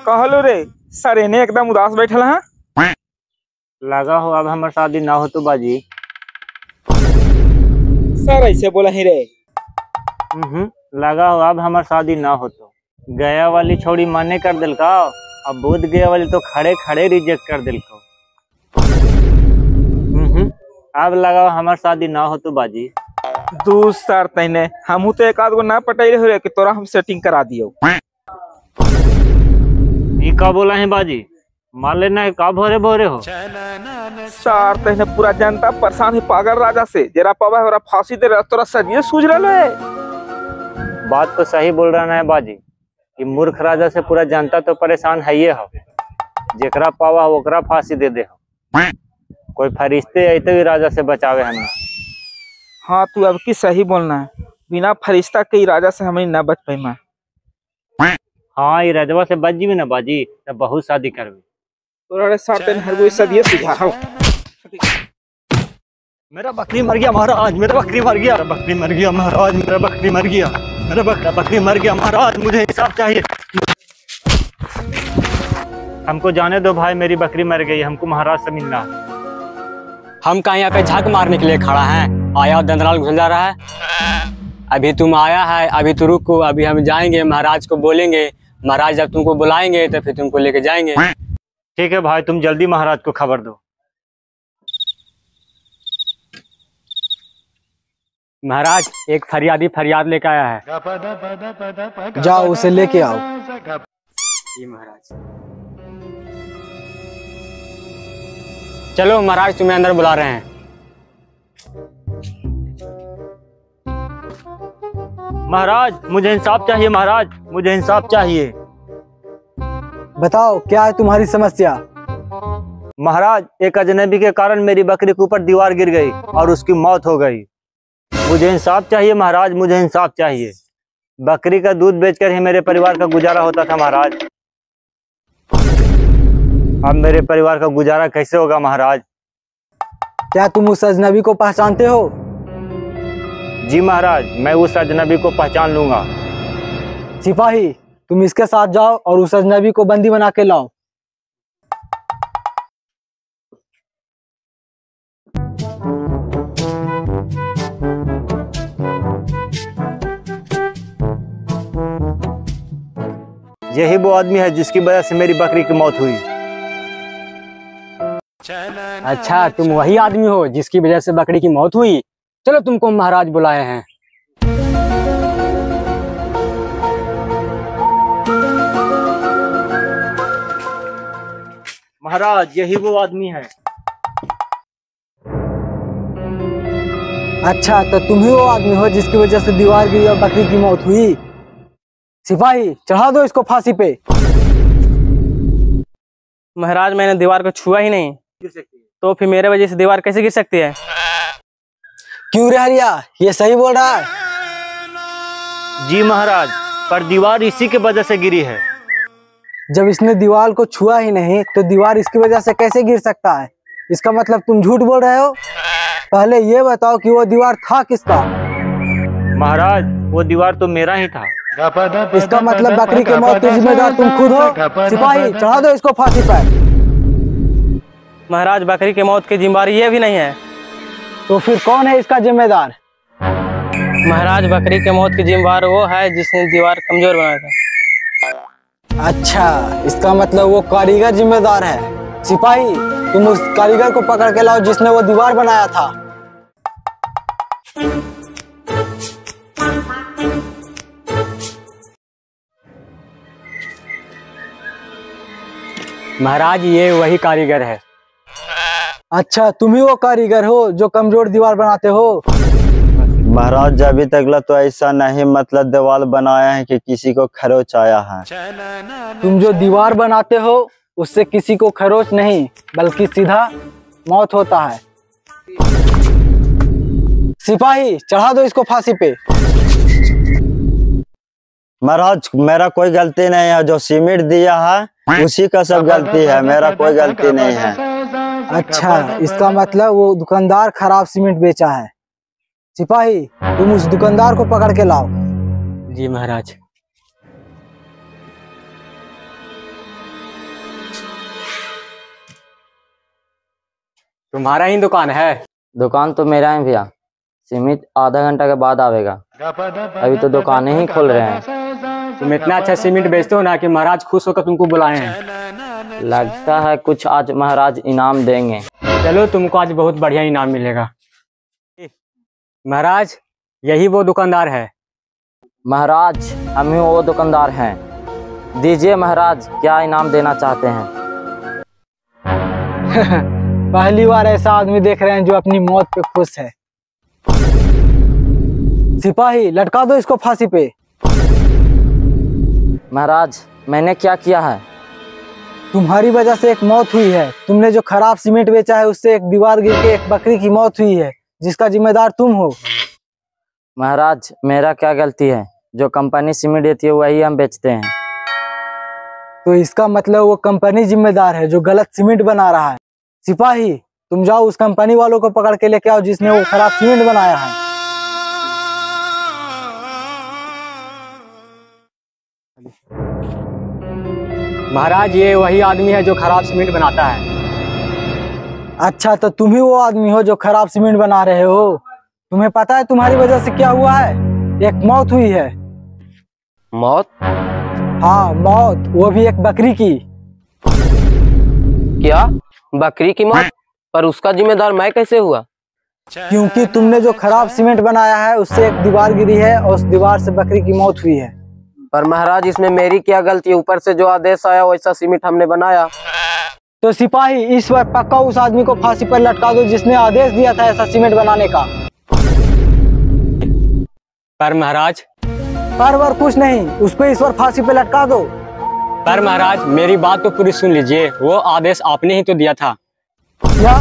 कहलो रे सर इन्हें एकदम उदास बैठल है। लगा हो अब हमार शादी ना हो तो बाजी। सर ऐसे बोला ही रे। लगा हो अब हमार शादी ना हो तो गया वाली छोड़ी माने कर दिल का, अब बोध गया वाली तो खड़े खड़े रिजेक्ट कर दिल को। अब लगा हमार शादी ना हो तो बाजी। दोस्त सर तैने हमहू तो एक आध गो ना पटाई हो रे कि तोरा हम सेटिंग करा दियो। ये का बोला है बाजी, मान लेना है का भोरे भोरे हो। सर तैने पूरा जनता परेशान है पागल राजा से, जरा पावा है फांसी दे रहा तोरा सजिए सूझ रहा है। बात तो सही बोल रहा है बाजी कि मूर्ख राजा से पूरा जनता तो परेशान है ये हो, जेकरा पावा ओकरा फांसी दे दे हो। कोई फरिश्ते अते ही राजा से बचावे हमें। हाँ तू अब की सही बोलना है, बिना फरिश्ता के राजा से हमें ना बच पाई मैं। हाँ ये राजवा से बच जी ना बाजी तो बहुत शादी करबे। तोरा साथ हर कोई सदिए सुझाव। मेरा बकरी मर गया महाराज, मेरा बकरी मर गया, बकरी मर गया महाराज, मेरा बकरी मर गया, मेरा बकरी मर गया महाराज, मुझे इंसाफ चाहिए। हमको जाने दो भाई, मेरी बकरी मर गई, हमको महाराज से मिलना है। हम कहाँ यहाँ पे झाक मारने के लिए खड़ा है, आया दंदराल घुल जा रहा है। अभी तुम आया है, अभी तो रुको, अभी हम जाएंगे महाराज को बोलेंगे, महाराज जब तुमको बुलाएंगे तो फिर तुमको लेके जाएंगे। ठीक है भाई, तुम जल्दी महाराज को खबर दो। महाराज एक फरियादी फरियाद लेके आया है। जाओ उसे लेके आओ। जी महाराज। चलो महाराज तुम्हें अंदर बुला रहे हैं। महाराज मुझे इंसाफ चाहिए, महाराज मुझे इंसाफ चाहिए। बताओ क्या है तुम्हारी समस्या। महाराज एक अजनबी के कारण मेरी बकरी के ऊपर दीवार गिर गई और उसकी मौत हो गई। मुझे इंसाफ चाहिए महाराज, मुझे इंसाफ चाहिए। बकरी का दूध बेचकर ही मेरे परिवार का गुजारा होता था महाराज, अब मेरे परिवार का गुजारा कैसे होगा महाराज। क्या तुम उस अजनबी को पहचानते हो। जी महाराज मैं उस अजनबी को पहचान लूंगा। सिपाही तुम इसके साथ जाओ और उस अजनबी को बंदी बना के लाओ। यही वो आदमी है जिसकी वजह से मेरी बकरी की मौत हुई। अच्छा तुम वही आदमी हो जिसकी वजह से बकरी की मौत हुई। चलो तुमको महाराज बुलाए हैं। महाराज यही वो आदमी है। अच्छा तो तुम ही वो आदमी हो जिसकी वजह से दीवार गिरी और बकरी की मौत हुई। सिपाही चढ़ा दो इसको फांसी पे। महाराज मैंने दीवार को छुआ ही नहीं, तो फिर मेरे वजह से दीवार कैसे गिर सकती है। क्यों रे हरिया, ये सही बोल रहा है। जी महाराज पर दीवार इसी के वजह से गिरी है। जब इसने दीवार को छुआ ही नहीं तो दीवार इसकी वजह से कैसे गिर सकता है। इसका मतलब तुम झूठ बोल रहे हो। पहले ये बताओ कि वो दीवार था किसका। महाराज वो दीवार तो मेरा ही था। इसका मतलब बकरी के मौत के जिम्मेदार तुम खुद हो। सिपाही चढ़ा दो इसको फांसी पर। महाराज बकरी के मौत की जिम्मेदारी ये भी नहीं है। तो फिर कौन है इसका जिम्मेदार। महाराज बकरी के मौत की जिम्मेदार वो है जिसने दीवार कमजोर बनाया था। अच्छा इसका मतलब वो कारीगर जिम्मेदार है। सिपाही तुम उस कारीगर को पकड़ के लाओ जिसने वो दीवार बनाया था। महाराज ये वही कारीगर है। अच्छा तुम ही वो कारीगर हो जो कमजोर दीवार बनाते हो। महाराज अभी तक तो ऐसा नहीं मतलब दीवार बनाया है कि किसी को खरोच आया है। तुम जो दीवार बनाते हो उससे किसी को खरोच नहीं बल्कि सीधा मौत होता है। सिपाही चढ़ा दो इसको फांसी पे। महाराज मेरा कोई गलती नहीं है, जो सीमेंट दिया है उसी का सब गलती है, मेरा कोई गलती नहीं है। अच्छा इसका मतलब वो दुकानदार खराब सीमेंट बेचा है। सिपाही तुम उस दुकानदार को पकड़ के लाओ। जी महाराज। तुम्हारा ही दुकान है? दुकान तो मेरा है भैया, सीमित आधा घंटा के बाद आवेगा, अभी तो दुकानें ही खोल रहे हैं। तुम इतना अच्छा सीमेंट बेचते हो ना कि महाराज खुश होकर तुमको बुलाए हैं। लगता है कुछ आज महाराज इनाम देंगे। चलो तुमको आज बहुत बढ़िया इनाम मिलेगा। महाराज यही वो दुकानदार है। महाराज हम ही वो दुकानदार हैं, दीजिए महाराज, क्या इनाम देना चाहते हैं? पहली बार ऐसा आदमी देख रहे हैं जो अपनी मौत पे खुश है। सिपाही लटका दो इसको फांसी पे। महाराज मैंने क्या किया है? तुम्हारी वजह से एक मौत हुई है। तुमने जो खराब सीमेंट बेचा है उससे एक दीवार गिर के एक बकरी की मौत हुई है, जिसका जिम्मेदार तुम हो। महाराज मेरा क्या गलती है? जो कंपनी सीमेंट देती है वही हम बेचते हैं। तो इसका मतलब वो कंपनी जिम्मेदार है जो गलत सीमेंट बना रहा है। सिपाही तुम जाओ उस कंपनी वालों को पकड़ के लेके आओ जिसने वो खराब सीमेंट बनाया है। महाराज ये वही आदमी है जो खराब सीमेंट बनाता है। अच्छा तो तुम ही वो आदमी हो जो खराब सीमेंट बना रहे हो। तुम्हें पता है तुम्हारी वजह से क्या हुआ है? एक मौत हुई है। मौत? हाँ मौत, वो भी एक बकरी की। क्या बकरी की मौत? पर उसका जिम्मेदार मैं कैसे हुआ? क्योंकि तुमने जो खराब सीमेंट बनाया है उससे एक दीवार गिरी है और उस दीवार से बकरी की मौत हुई है। पर महाराज इसमें मेरी क्या गलती है? ऊपर से जो आदेश आया वैसा सीमेंट हमने बनाया। तो सिपाही इस बार पक्का उस आदमी को फांसी पर लटका दो जिसने आदेश दिया था ऐसा सीमेंट बनाने का। पर महाराज? पर कुछ नहीं, उसको इस बार फांसी पे लटका दो। पर महाराज मेरी बात तो पूरी सुन लीजिए, वो आदेश आपने ही तो दिया था। क्या?